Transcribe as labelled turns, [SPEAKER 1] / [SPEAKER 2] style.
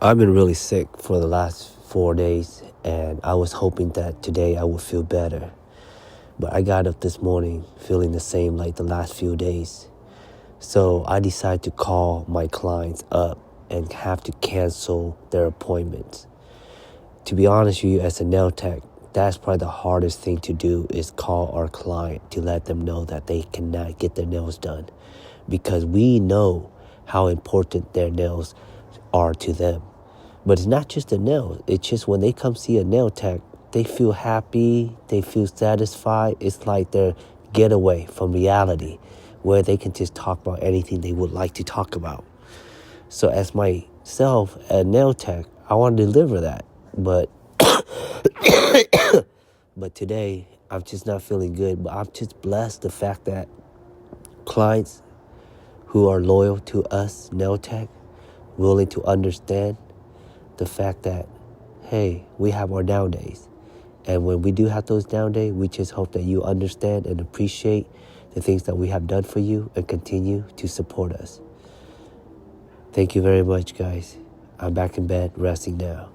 [SPEAKER 1] I've been really sick for the last 4 days, and I was hoping that today I would feel better. But I got up this morning feeling the same like the last few days. So I decided to call my clients up and have to cancel their appointments. To be honest with you, as a nail tech, that's probably the hardest thing to do is call our client to let them know that they cannot get their nails done. Because we know how important their nails are to them. But it's not just the nails. It's just when they come see a nail tech, they feel happy, they feel satisfied. It's like their getaway from reality where they can just talk about anything they would like to talk about. So as myself, a nail tech, I want to deliver that. But but today, I'm just not feeling good. But I'm just blessed the fact that clients who are loyal to us, nail tech, willing to understand the fact that, hey, we have our down days. And when we do have those down days, we just hope that you understand and appreciate the things that we have done for you and continue to support us. Thank you very much, guys. I'm back in bed resting now.